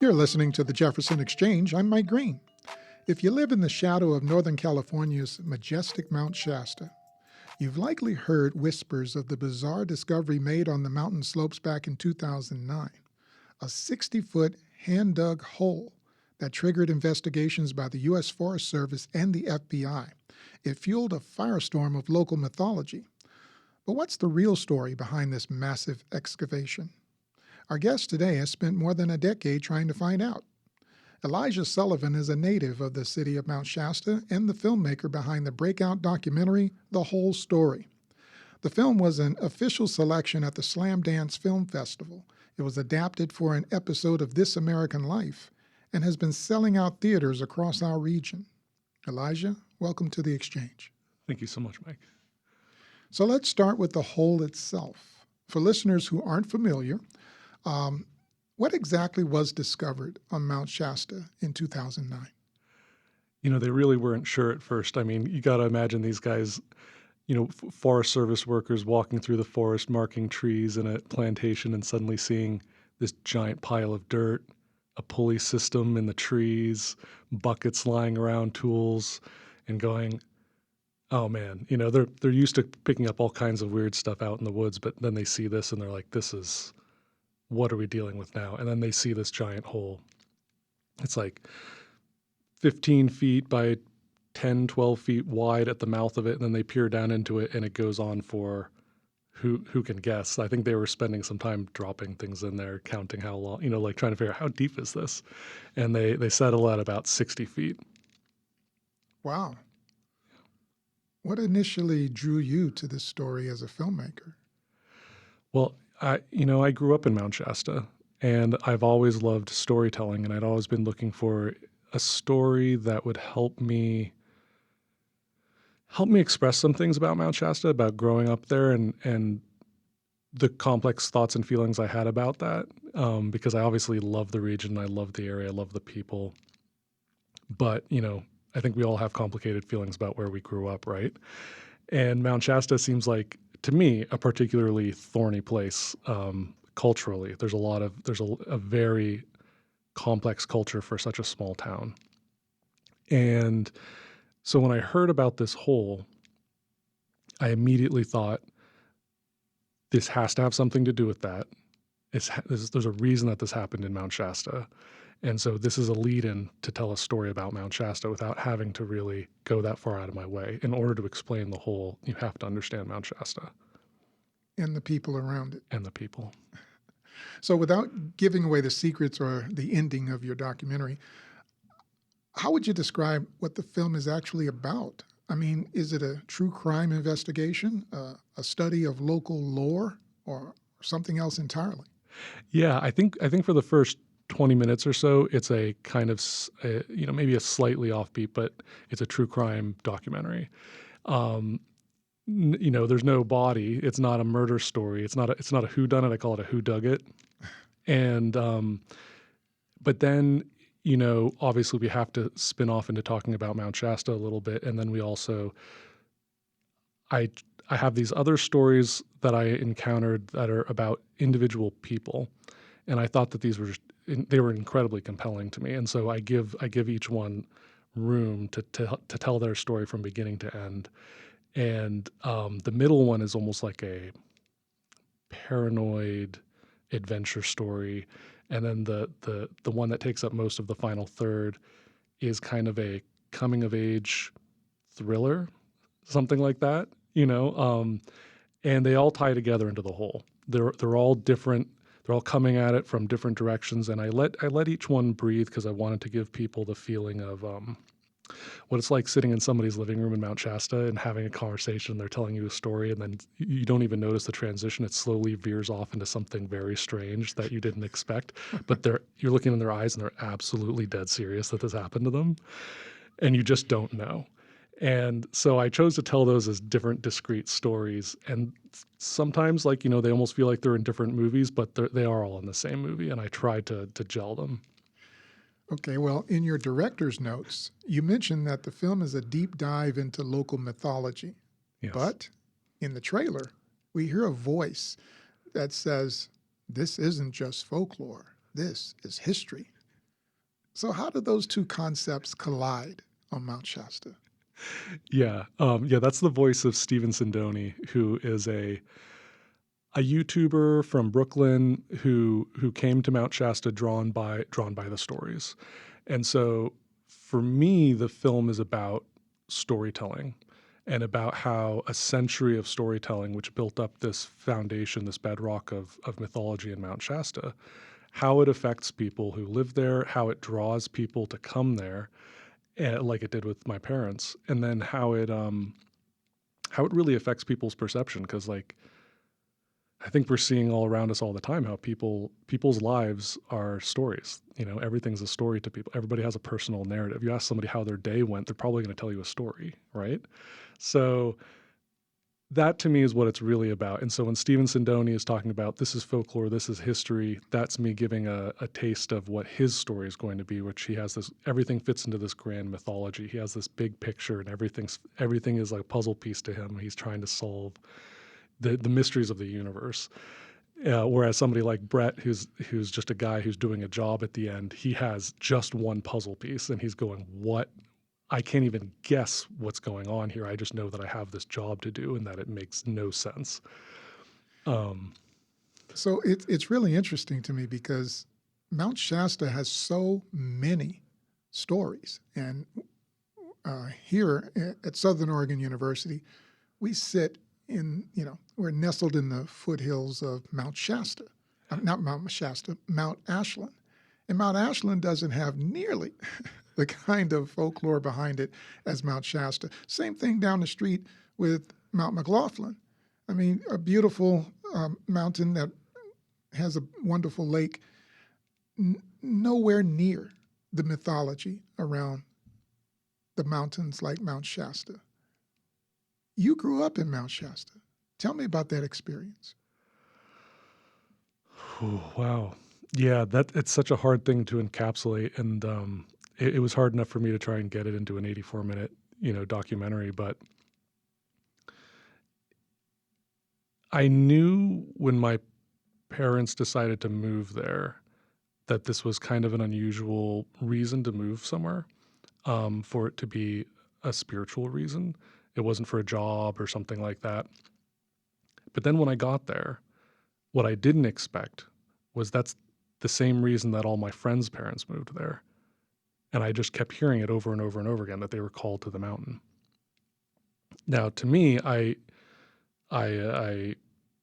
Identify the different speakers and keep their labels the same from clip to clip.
Speaker 1: You're listening to the Jefferson Exchange. I'm Mike Green. If you live in the shadow of Northern California's majestic Mount Shasta, you've likely heard whispers of the bizarre discovery made on the mountain slopes back in 2009, a 60-foot hand-dug hole that triggered investigations by the U.S. Forest Service and the FBI. It fueled a firestorm of local mythology. But what's the real story behind this massive excavation? Our guest today has spent more than a decade trying to find out. Elijah Sullivan is a native of the city of Mount Shasta and the filmmaker behind the breakout documentary, The Whole Story. The film was an official selection at the Slam Dance Film Festival. It was adapted for an episode of This American Life and has been selling out theaters across our region. Elijah, welcome to the Exchange.
Speaker 2: Thank you so much, Mike.
Speaker 1: So let's start with the hole itself. For listeners who aren't familiar, what exactly was discovered on Mount Shasta in 2009?
Speaker 2: They really weren't sure at first. I mean, you got to imagine these guys, Forest Service workers walking through the forest, marking trees in a plantation and suddenly seeing this giant pile of dirt, a pulley system in the trees, buckets lying around, tools, and going, oh man, they're used to picking up all kinds of weird stuff out in the woods, but then they see this and they're like, what are we dealing with now? And then they see this giant hole. It's like 15 feet by 10, 12 feet wide at the mouth of it. And then they peer down into it and it goes on for who can guess. I think they were spending some time dropping things in there, counting how long, trying to figure out how deep is this? And they settle at about 60 feet.
Speaker 1: Wow. What initially drew you to this story as a filmmaker?
Speaker 2: Well, I grew up in Mount Shasta, and I've always loved storytelling, and I'd always been looking for a story that would help me express some things about Mount Shasta, about growing up there, and the complex thoughts and feelings I had about that, because I obviously love the region, I love the area, I love the people, but, I think we all have complicated feelings about where we grew up, right? And Mount Shasta seems like, to me, a particularly thorny place culturally. There's a very complex culture for such a small town. And so when I heard about this hole, I immediately thought, this has to have something to do with that. There's a reason that this happened in Mount Shasta. And so this is a lead-in to tell a story about Mount Shasta without having to really go that far out of my way. In order to explain the whole, you have to understand Mount Shasta.
Speaker 1: And the people around it.
Speaker 2: And the people.
Speaker 1: So without giving away the secrets or the ending of your documentary, how would you describe what the film is actually about? I mean, is it a true crime investigation, a study of local lore, or something else entirely?
Speaker 2: Yeah, I think for the first 20 minutes or so, it's a kind of, maybe a slightly offbeat, but it's a true crime documentary. There's no body. It's not a murder story. It's not a whodunit. I call it a whodugget. And, but then, obviously we have to spin off into talking about Mount Shasta a little bit. And then we also, I have these other stories that I encountered that are about individual people. And I thought that they were incredibly compelling to me. And so I give each one room to tell their story from beginning to end. And the middle one is almost like a paranoid adventure story. And then the one that takes up most of the final third is kind of a coming of age thriller, something like that, and they all tie together into the whole. They're all different. They're all coming at it from different directions, and I let each one breathe because I wanted to give people the feeling of what it's like sitting in somebody's living room in Mount Shasta and having a conversation. They're telling you a story, and then you don't even notice the transition. It slowly veers off into something very strange that you didn't expect. But you're looking in their eyes, and they're absolutely dead serious that this happened to them, and you just don't know. And so I chose to tell those as different, discrete stories. And sometimes, they almost feel like they're in different movies, but they are all in the same movie. And I tried to gel them.
Speaker 1: Okay, well, in your director's notes, you mentioned that the film is a deep dive into local mythology.
Speaker 2: Yes.
Speaker 1: But in the trailer, we hear a voice that says, this isn't just folklore, this is history. So how do those two concepts collide on Mount Shasta?
Speaker 2: Yeah, yeah, that's the voice of Steven Sindoni, who is a YouTuber from Brooklyn who came to Mount Shasta drawn by the stories. And so for me, the film is about storytelling and about how a century of storytelling, which built up this foundation, this bedrock of mythology in Mount Shasta, how it affects people who live there, how it draws people to come there, like it did with my parents, and then how it really affects people's perception. Because like I think we're seeing all around us all the time how people's lives are stories. You know, everything's a story to people. Everybody has a personal narrative. You ask somebody how their day went, they're probably going to tell you a story, right? So that to me is what it's really about. And so when Stephen Sindoni is talking about this is folklore, this is history, that's me giving a taste of what his story is going to be, which he has this, everything fits into this grand mythology. He has this big picture and everything is like a puzzle piece to him. He's trying to solve the mysteries of the universe. Whereas somebody like Brett, who's just a guy who's doing a job at the end, he has just one puzzle piece and he's going, what? I can't even guess what's going on here. I just know that I have this job to do and that it makes no sense. Um,
Speaker 1: So it's really interesting to me because Mount Shasta has so many stories. And here at Southern Oregon University, we sit we're nestled in the foothills of Mount Shasta, not Mount Shasta, Mount Ashland. And Mount Ashland doesn't have nearly the kind of folklore behind it as Mount Shasta. Same thing down the street with Mount McLaughlin. I mean, a beautiful mountain that has a wonderful lake, nowhere near the mythology around the mountains like Mount Shasta. You grew up in Mount Shasta. Tell me about that experience.
Speaker 2: wow. Yeah, that it's such a hard thing to encapsulate, and it was hard enough for me to try and get it into an 84-minute, documentary. But I knew when my parents decided to move there that this was kind of an unusual reason to move somewhere, for it to be a spiritual reason. It wasn't for a job or something like that. But then when I got there, what I didn't expect was that's the same reason that all my friends' parents moved there. And I just kept hearing it over and over and over again that they were called to the mountain. Now, to me, I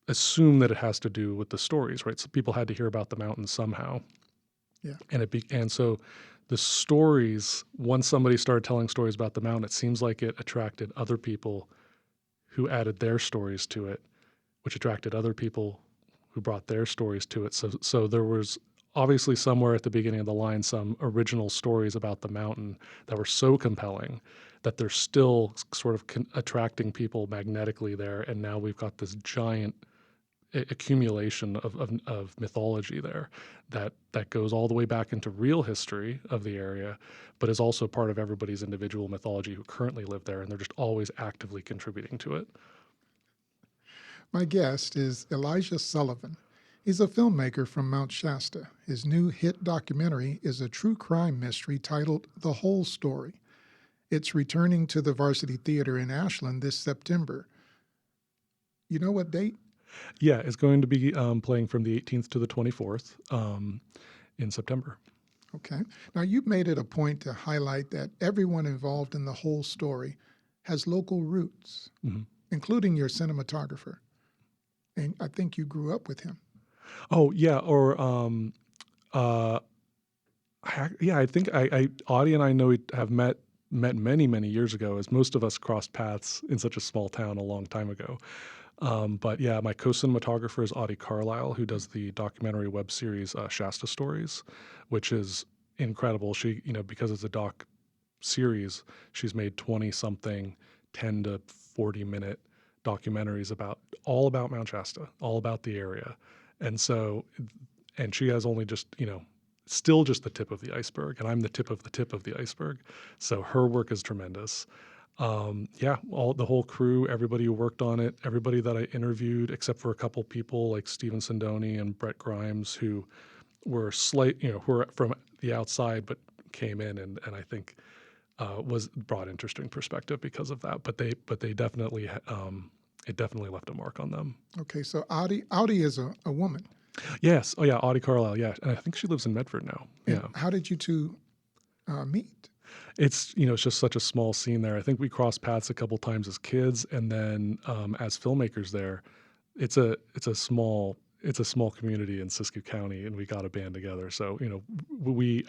Speaker 2: assume that it has to do with the stories, right? So people had to hear about the mountain somehow.
Speaker 1: Yeah.
Speaker 2: And so the stories, once somebody started telling stories about the mountain, it seems like it attracted other people who added their stories to it, which attracted other people who brought their stories to it. So there was obviously somewhere at the beginning of the line some original stories about the mountain that were so compelling that they're still sort of attracting people magnetically there. And now we've got this giant accumulation of mythology there that goes all the way back into real history of the area, but is also part of everybody's individual mythology who currently live there, and they're just always actively contributing to it.
Speaker 1: My guest is Elijah Sullivan. He's a filmmaker from Mount Shasta. His new hit documentary is a true crime mystery titled The Whole Story. It's returning to the Varsity Theater in Ashland this September. You know what date?
Speaker 2: Yeah, it's going to be playing from the 18th to the 24th in September.
Speaker 1: Okay. Now, you've made it a point to highlight that everyone involved in the whole story has local roots, including your cinematographer. And I think you grew up with him.
Speaker 2: Oh, yeah. Or, I think Audie and I know have met many, many years ago, as most of us crossed paths in such a small town a long time ago. But yeah, my co-cinematographer is Audie Carlisle, who does the documentary web series Shasta Stories, which is incredible. She, because it's a doc series, she's made 20-something 10 to 40-minute documentaries all about Mount Shasta, all about the area. And she has only just, still just the tip of the iceberg, and I'm the tip of the iceberg. So her work is tremendous. The whole crew, everybody who worked on it, everybody that I interviewed, except for a couple people like Steven Sindoni and Brett Grimes, who were who were from the outside, but came in, and I think was brought interesting perspective because of that. But they definitely it definitely left a mark on them.
Speaker 1: Okay, so Audie is a woman.
Speaker 2: Yes. Oh yeah, Audie Carlisle. Yeah, and I think she lives in Medford now.
Speaker 1: And
Speaker 2: Yeah.
Speaker 1: how did you two meet?
Speaker 2: It's it's just such a small scene there. I think we crossed paths a couple times as kids, and then as filmmakers there. It's a small community in Siskiyou County, and we got a band together. So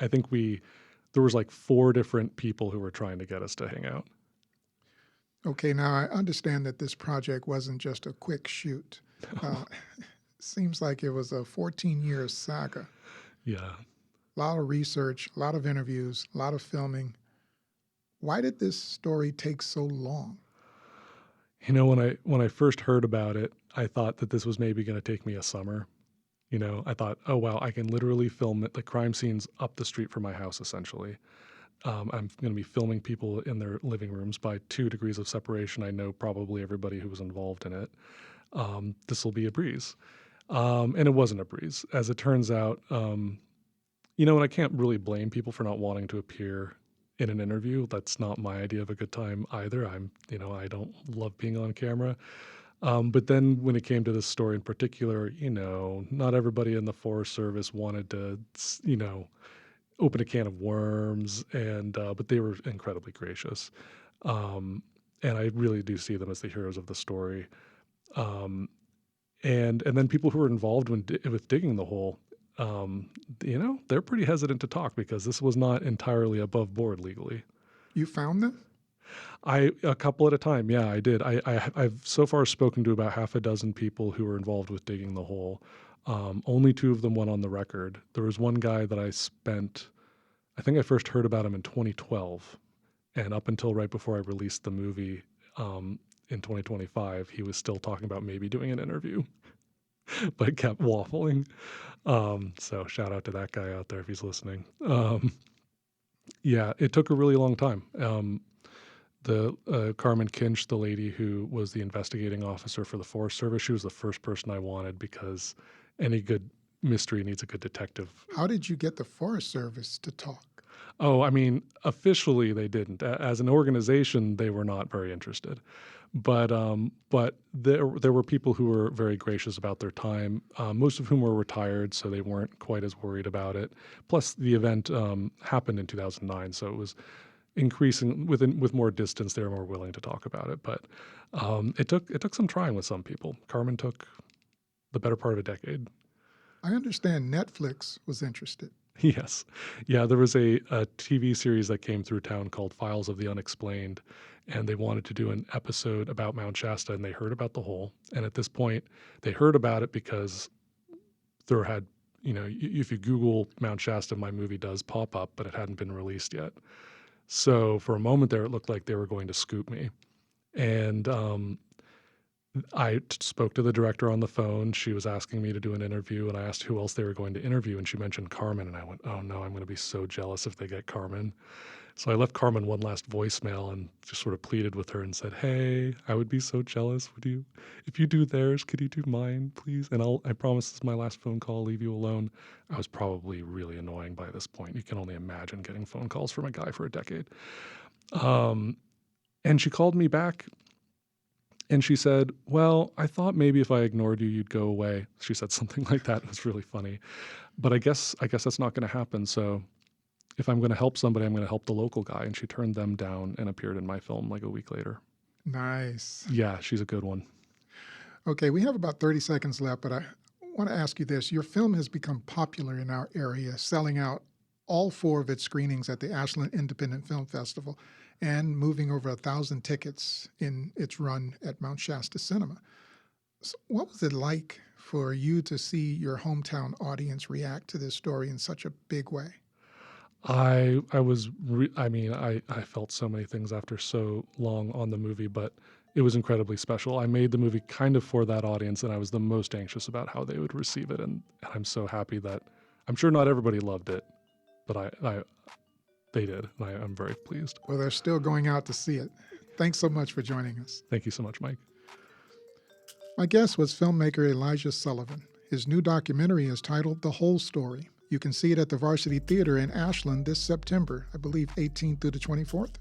Speaker 2: I think there was like 4 different people who were trying to get us to hang out.
Speaker 1: Okay, now I understand that this project wasn't just a quick shoot. Seems like it was a 14-year saga.
Speaker 2: Yeah.
Speaker 1: A lot of research, a lot of interviews, a lot of filming. Why did this story take so long?
Speaker 2: When I first heard about it, I thought that this was maybe going to take me a summer. I thought, oh wow, I can literally film it, the crime scenes up the street from my house, essentially. I'm going to be filming people in their living rooms by 2 degrees of separation. I know probably everybody who was involved in it. This will be a breeze. And it wasn't a breeze. As it turns out, and I can't really blame people for not wanting to appear in an interview. That's not my idea of a good time either. I don't love being on camera. But then when it came to this story in particular, not everybody in the Forest Service wanted to, open a can of worms, but they were incredibly gracious. And I really do see them as the heroes of the story. And then people who were involved with digging the hole, they're pretty hesitant to talk because this was not entirely above board legally.
Speaker 1: You found them?
Speaker 2: A couple at a time. Yeah, I did. I've so far spoken to about half a dozen people who were involved with digging the hole. Only 2 of them went on the record. There was one guy that I think I first heard about him in 2012. And up until right before I released the movie in 2025, he was still talking about maybe doing an interview, but kept waffling. So shout out to that guy out there if he's listening. Yeah, it took a really long time. The Carmen Kinch, the lady who was the investigating officer for the Forest Service, she was the first person I wanted because any good mystery needs a good detective.
Speaker 1: How did you get the Forest Service to talk?
Speaker 2: Oh, I mean, officially they didn't. As an organization, they were not very interested. But there were people who were very gracious about their time, most of whom were retired, so they weren't quite as worried about it. Plus, the event happened in 2009, so it was increasing with more distance. They were more willing to talk about it. But it took some trying with some people. Carmen took the better part of a decade.
Speaker 1: I understand Netflix was interested.
Speaker 2: Yes. Yeah, there was a TV series that came through town called Files of the Unexplained, and they wanted to do an episode about Mount Shasta, and they heard about the hole. And at this point, they heard about it because there had, if you Google Mount Shasta, my movie does pop up, but it hadn't been released yet. So for a moment there, it looked like they were going to scoop me. And I spoke to the director on the phone. She was asking me to do an interview, and I asked who else they were going to interview, and she mentioned Carmen, and I went, oh no, I'm going to be so jealous if they get Carmen. So I left Carmen one last voicemail and just sort of pleaded with her and said, hey, I would be so jealous. If you do theirs, could you do mine, please? And I promise this is my last phone call, I'll leave you alone. I was probably really annoying by this point. You can only imagine getting phone calls from a guy for a decade. And she called me back. And she said, well, I thought maybe if I ignored you, you'd go away. She said something like that. It was really funny. But I guess that's not going to happen. So if I'm going to help somebody, I'm going to help the local guy. And she turned them down and appeared in my film like a week later.
Speaker 1: Nice.
Speaker 2: Yeah, she's a good one.
Speaker 1: Okay, we have about 30 seconds left, but I want to ask you this. Your film has become popular in our area, selling out all 4 of its screenings at the Ashland Independent Film Festival and moving over 1,000 tickets in its run at Mount Shasta Cinema. So what was it like for you to see your hometown audience react to this story in such a big way?
Speaker 2: I felt so many things after so long on the movie, but it was incredibly special. I made the movie kind of for that audience, and I was the most anxious about how they would receive it. And I'm so happy that I'm sure not everybody loved it, but they did. And I'm very pleased.
Speaker 1: Well, they're still going out to see it. Thanks so much for joining us.
Speaker 2: Thank you so much, Mike.
Speaker 1: My guest was filmmaker Elijah Sullivan. His new documentary is titled The Whole Story, You can see it at the Varsity Theater in Ashland this September, I believe 18th through the 24th.